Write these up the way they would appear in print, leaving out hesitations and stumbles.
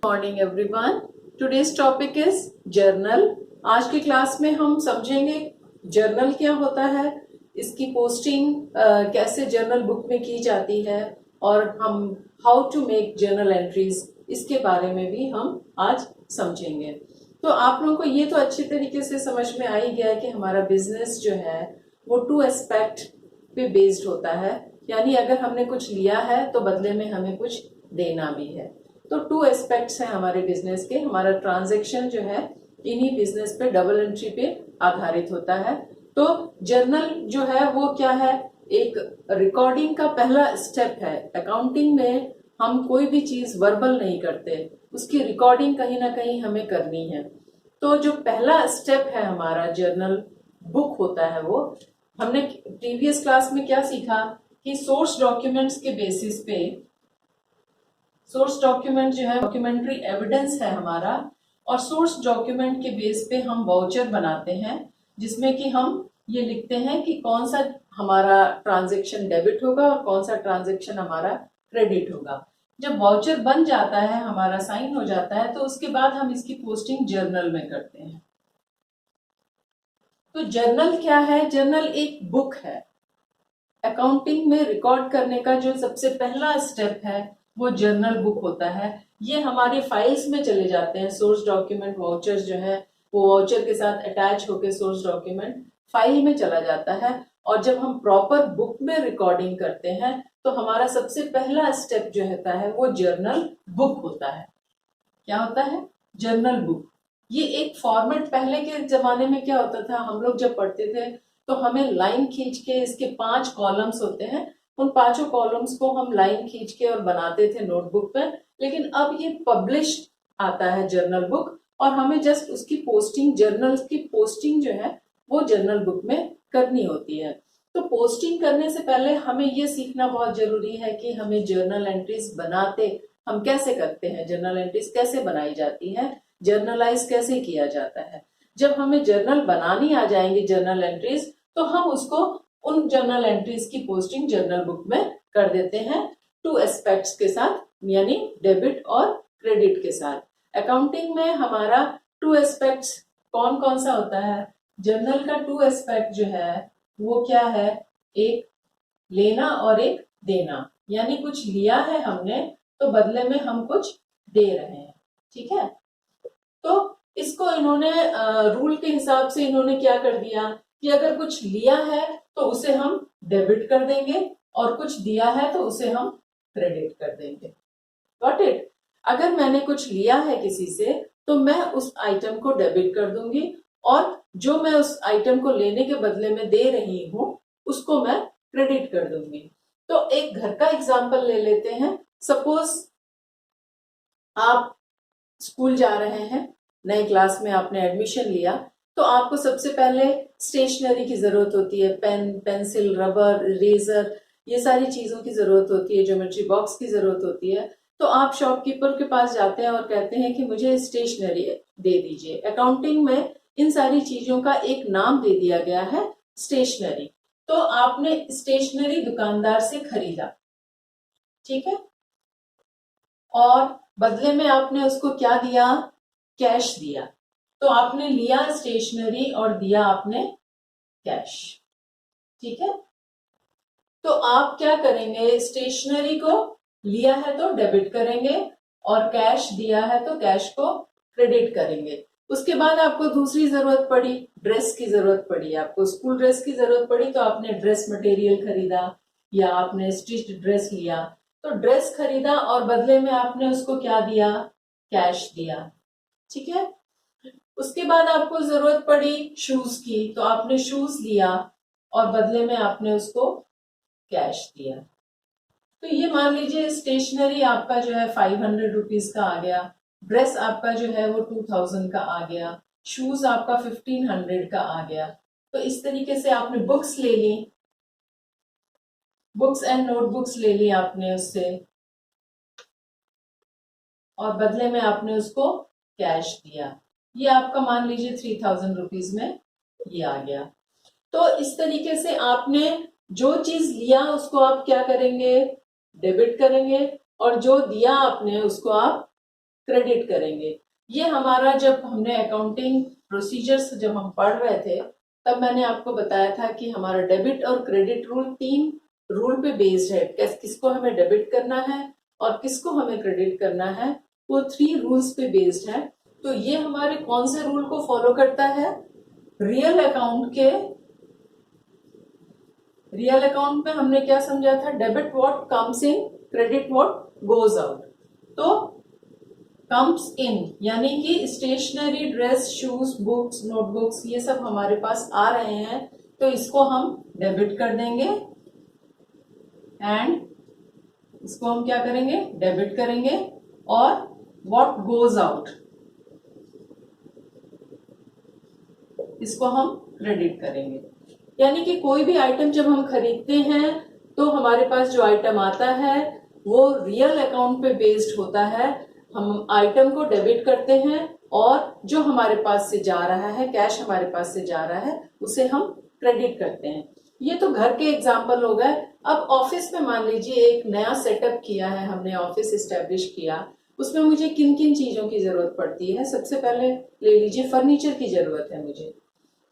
Morning everyone. Today's topic is journal. आज की class में हम समझेंगे जर्नल क्या होता है, इसकी पोस्टिंग कैसे जर्नल बुक में की जाती है और हम how to make journal entries, इसके बारे में भी हम आज समझेंगे। तो आप लोगों को ये तो अच्छी तरीके से समझ में आ ही गया है कि हमारा बिजनेस जो है वो टू एस्पेक्ट पे बेस्ड होता है, यानी अगर हमने कुछ लिया है तो बदले में हमें कुछ देना भी है। तो टू एस्पेक्ट्स हैं हमारे बिजनेस के। हमारा ट्रांजैक्शन जो है इन्हीं बिजनेस पे डबल एंट्री पे आधारित होता है। तो जर्नल जो है वो क्या है, एक रिकॉर्डिंग का पहला स्टेप है। अकाउंटिंग में हम कोई भी चीज वर्बल नहीं करते, उसकी रिकॉर्डिंग कहीं ना कहीं हमें करनी है। तो जो पहला स्टेप है हमारा जर्नल बुक होता है, वो हमने प्रीवियस क्लास में क्या सीखा कि सोर्स डॉक्यूमेंट्स के बेसिस पे, सोर्स डॉक्यूमेंट जो है डॉक्यूमेंट्री एविडेंस है हमारा, और सोर्स डॉक्यूमेंट के बेस पे हम वाउचर बनाते हैं जिसमें कि हम ये लिखते हैं कि कौन सा हमारा ट्रांजैक्शन डेबिट होगा और कौन सा ट्रांजैक्शन हमारा क्रेडिट होगा। जब वाउचर बन जाता है, हमारा साइन हो जाता है, तो उसके बाद हम इसकी पोस्टिंग जर्नल में करते हैं। तो जर्नल क्या है? जर्नल एक बुक है। अकाउंटिंग में रिकॉर्ड करने का जो सबसे पहला स्टेप है वो जर्नल बुक होता है। ये हमारी फाइल्स में चले जाते हैं। सोर्स डॉक्यूमेंट वाउचर्स जो है वो वाउचर के साथ अटैच होकर सोर्स डॉक्यूमेंट फाइल में चला जाता है, और जब हम प्रॉपर बुक में रिकॉर्डिंग करते हैं तो हमारा सबसे पहला स्टेप जो होता है वो जर्नल बुक होता है। क्या होता है? Journal book. ये एक फॉर्मेट, पहले के जमाने में क्या होता था, हम लोग जब पढ़ते थे तो हमें लाइन खींच के, इसके 5 कॉलम्स होते हैं, उन 5 कॉलम्स को हम लाइन खींच के और बनाते थे नोटबुक पे। लेकिन अब ये पब्लिश आता है जर्नल बुक, और हमें जस्ट उसकी पोस्टिंग, जर्नल की पोस्टिंग जो है वो जर्नल बुक में करनी होती है। तो पोस्टिंग करने से पहले हमें ये सीखना बहुत जरूरी है कि हमें जर्नल एंट्रीज बनाते हम कैसे करते हैं, जर्नल एंट्रीज कैसे बनाई जाती है, जर्नलाइज कैसे किया जाता है। जब हमें जर्नल बनानी आ जाएंगी जर्नल एंट्रीज, तो हम उसको, उन जर्नल एंट्रीज की पोस्टिंग जर्नल बुक में कर देते हैं टू एस्पेक्ट्स के साथ, यानी डेबिट और क्रेडिट के साथ। अकाउंटिंग में हमारा टू एस्पेक्ट्स कौन कौन सा होता है? जर्नल का टू एस्पेक्ट जो है वो क्या है? एक लेना और एक देना, यानी कुछ लिया है हमने तो बदले में हम कुछ दे रहे हैं। ठीक है? तो इसको इन्होंने रूल के हिसाब से इन्होंने क्या कर दिया कि अगर कुछ लिया है तो उसे हम डेबिट कर देंगे, और कुछ दिया है तो उसे हम क्रेडिट कर देंगे। Got it? अगर मैंने कुछ लिया है किसी से तो मैं उस आइटम को डेबिट कर दूंगी, और जो मैं उस आइटम को लेने के बदले में दे रही हूं उसको मैं क्रेडिट कर दूंगी। तो एक घर का एग्जाम्पल ले लेते हैं। सपोज आप स्कूल जा रहे हैं, नए क्लास में आपने एडमिशन लिया, तो आपको सबसे पहले स्टेशनरी की जरूरत होती है। पेन, पेंसिल, रबर, इरेजर, ये सारी चीजों की जरूरत होती है। ज्योमेट्री बॉक्स की जरूरत होती है। तो आप शॉपकीपर के पास जाते हैं और कहते हैं कि मुझे स्टेशनरी दे दीजिए। अकाउंटिंग में इन सारी चीजों का एक नाम दे दिया गया है, स्टेशनरी। तो आपने स्टेशनरी दुकानदार से खरीदा, ठीक है, और बदले में आपने उसको क्या दिया? कैश दिया। तो आपने लिया स्टेशनरी और दिया आपने कैश। ठीक है? तो आप क्या करेंगे? स्टेशनरी को लिया है तो डेबिट करेंगे, और कैश दिया है तो कैश को क्रेडिट करेंगे। उसके बाद आपको दूसरी जरूरत पड़ी, ड्रेस की जरूरत पड़ी, आपको स्कूल ड्रेस की जरूरत पड़ी, तो आपने ड्रेस मटेरियल खरीदा या आपने स्टिच्ड ड्रेस लिया। तो ड्रेस खरीदा और बदले में आपने उसको क्या दिया? कैश दिया। ठीक है? उसके बाद आपको जरूरत पड़ी शूज की, तो आपने शूज लिया और बदले में आपने उसको कैश दिया। तो ये मान लीजिए स्टेशनरी आपका जो है 500 रुपीज का आ गया, ड्रेस आपका जो है वो 2000 का आ गया, शूज आपका 1500 का आ गया। तो इस तरीके से आपने बुक्स ले ली, बुक्स एंड नोटबुक्स ले ली आपने उससे, और बदले में आपने उसको कैश दिया। ये आपका मान लीजिए 3000 रुपीज में ये आ गया। तो इस तरीके से आपने जो चीज लिया उसको आप क्या करेंगे? डेबिट करेंगे, और जो दिया आपने उसको आप क्रेडिट करेंगे। ये हमारा जब हमने अकाउंटिंग प्रोसीजर्स जब हम पढ़ रहे थे तब मैंने आपको बताया था कि हमारा डेबिट और क्रेडिट रूल 3 रूल पे बेस्ड है। किसको हमें डेबिट करना है और किसको हमें क्रेडिट करना है, वो 3 रूल्स पे बेस्ड है। तो ये हमारे कौन से रूल को फॉलो करता है? रियल अकाउंट में हमने क्या समझा था? Debit what comes in, credit what goes out. तो कम्स इन यानी कि stationery, dress, shoes, books, notebooks, ये सब हमारे पास आ रहे हैं तो इसको हम डेबिट कर देंगे, एंड इसको हम क्या करेंगे? डेबिट करेंगे। और व्हाट गोज आउट, इसको हम क्रेडिट करेंगे। यानी कि कोई भी आइटम जब हम खरीदते हैं तो हमारे पास जो आइटम आता है वो रियल अकाउंट पे बेस्ड होता है। हम आइटम को डेबिट करते हैं और जो हमारे पास से जा रहा है, कैश हमारे पास से जा रहा है, उसे हम क्रेडिट करते हैं। ये तो घर के एग्जाम्पल हो गए। अब ऑफिस में मान लीजिए एक नया सेटअप किया है हमने, ऑफिस एस्टेब्लिश किया, उसमें मुझे किन किन चीजों की जरूरत पड़ती है? सबसे पहले ले लीजिए फर्नीचर की जरूरत है मुझे।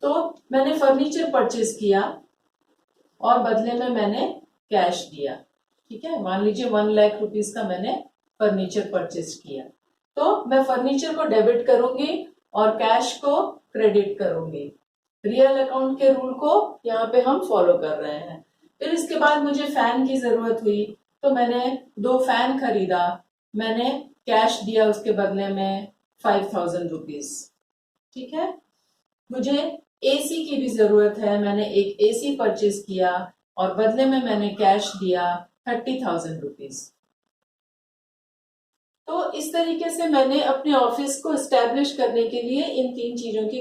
तो मैंने फर्नीचर परचेज किया और बदले में मैंने कैश दिया। ठीक है, मान लीजिए 1 लाख रुपीस का मैंने फर्नीचर परचेज किया, तो मैं फर्नीचर को डेबिट करूंगी और कैश को क्रेडिट करूंगी। रियल अकाउंट के रूल को यहाँ पे हम फॉलो कर रहे हैं। फिर इसके बाद मुझे फैन की जरूरत हुई तो मैंने 2 फैन खरीदा, मैंने कैश दिया उसके बदले में 5000 रुपीज। ठीक है, मुझे एसी की भी जरूरत है, मैंने एक एसी परचेज किया और बदले में मैंने कैश दिया 30,000 रुपीज। तो इस तरीके से मैंने अपने ऑफिस को एस्टेब्लिश करने के लिए इन 3 चीजों की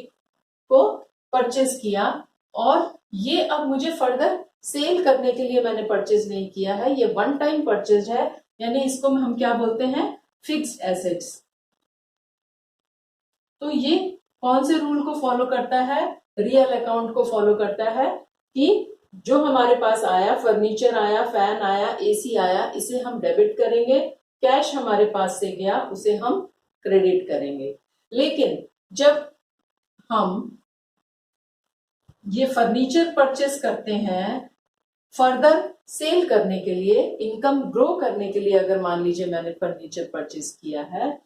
को परचेज किया, और ये अब मुझे फर्दर सेल करने के लिए मैंने परचेज नहीं किया है, ये 1 टाइम परचेज है। यानी इसको हम क्या बोलते हैं? Fixed assets. तो ये कौन से रूल को फॉलो करता है? रियल अकाउंट को फॉलो करता है कि जो हमारे पास आया, फर्नीचर आया, फैन आया, एसी आया, इसे हम डेबिट करेंगे, कैश हमारे पास से गया उसे हम क्रेडिट करेंगे। लेकिन जब हम ये फर्नीचर परचेस करते हैं फर्दर सेल करने के लिए, इनकम ग्रो करने के लिए, अगर मान लीजिए मैंने फर्नीचर परचेस किया है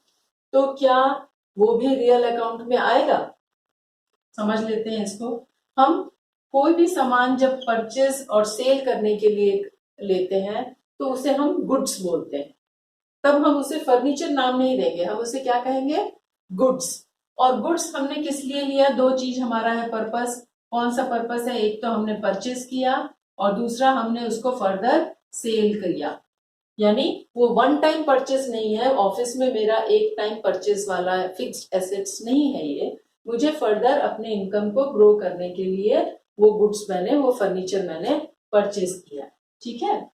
तो क्या वो भी रियल अकाउंट में आएगा? समझ लेते हैं इसको। हम कोई भी सामान जब परचेज और सेल करने के लिए लेते हैं तो उसे हम गुड्स बोलते हैं, तब हम उसे फर्नीचर नाम नहीं देंगे, हम उसे क्या कहेंगे? गुड्स। और गुड्स हमने किस लिए लिया? 2 चीज हमारा है पर्पस। कौन सा पर्पस है? एक तो हमने परचेज किया और दूसरा हमने उसको फर्दर सेल किया। यानी वो 1 टाइम परचेज नहीं है, ऑफिस में मेरा 1 टाइम परचेज वाला फिक्स्ड एसेट्स नहीं है ये। मुझे फर्दर अपने इनकम को ग्रो करने के लिए वो गुड्स मैंने, वो फर्नीचर मैंने परचेज किया। ठीक है,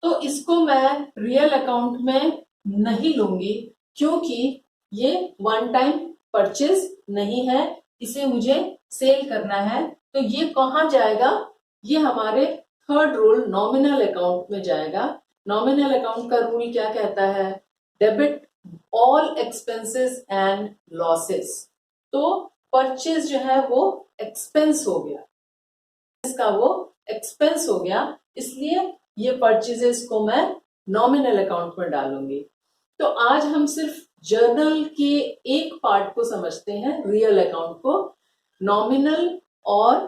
तो इसको मैं रियल अकाउंट में नहीं लूंगी क्योंकि ये 1 टाइम परचेज नहीं है, इसे मुझे सेल करना है। तो ये कहाँ जाएगा? ये हमारे 3rd रूल नॉमिनल अकाउंट में जाएगा। नॉमिनल अकाउंट का रूल क्या कहता है? Debit all expenses and losses. तो परचेज जो है वो एक्सपेंस हो गया, इसका वो एक्सपेंस हो गया, इसलिए ये परचेजेस को मैं नॉमिनल अकाउंट में डालूंगी। तो आज हम सिर्फ जर्नल के एक पार्ट को समझते हैं, रियल अकाउंट को। नॉमिनल और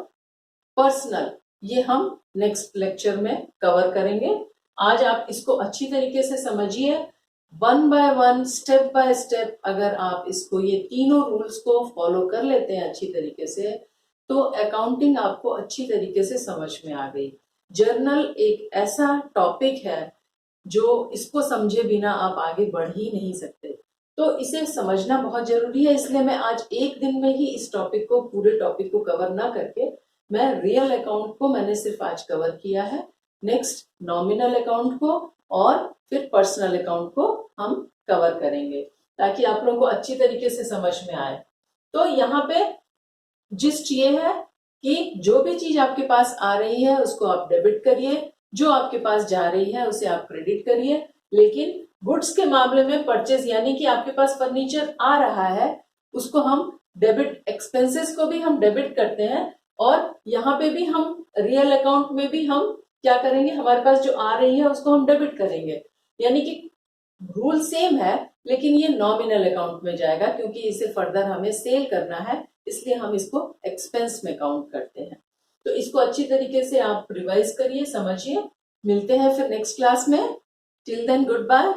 पर्सनल ये हम नेक्स्ट लेक्चर में कवर करेंगे। आज आप इसको अच्छी तरीके से समझिए, 1 बाय 1, स्टेप बाय स्टेप। अगर आप इसको, ये तीनों रूल्स को फॉलो कर लेते हैं अच्छी तरीके से, तो अकाउंटिंग आपको अच्छी तरीके से समझ में आ गई। जर्नल एक ऐसा टॉपिक है जो इसको समझे बिना आप आगे बढ़ ही नहीं सकते, तो इसे समझना बहुत जरूरी है। इसलिए मैं आज एक दिन में ही इस टॉपिक को, पूरे टॉपिक को कवर ना करके, मैं रियल अकाउंट को मैंने सिर्फ आज कवर किया है। नेक्स्ट नॉमिनल अकाउंट को और फिर पर्सनल अकाउंट को हम कवर करेंगे ताकि आप लोगों को अच्छी तरीके से समझ में आए। तो यहाँ पे जिस्ट ये है कि जो भी चीज आपके पास आ रही है उसको आप डेबिट करिए, जो आपके पास जा रही है उसे आप क्रेडिट करिए। लेकिन गुड्स के मामले में परचेज यानी कि आपके पास फर्नीचर आ रहा है, उसको हम डेबिट, एक्सपेंसेस को भी हम डेबिट करते हैं और यहाँ पे भी हम रियल अकाउंट में भी हम क्या करेंगे, हमारे पास जो आ रही है उसको हम डेबिट करेंगे। यानी कि रूल सेम है, लेकिन ये नॉमिनल अकाउंट में जाएगा क्योंकि इसे फर्दर हमें सेल करना है, इसलिए हम इसको एक्सपेंस में काउंट करते हैं। तो इसको अच्छी तरीके से आप रिवाइज करिए, समझिए। मिलते हैं फिर नेक्स्ट क्लास में। Till then good bye.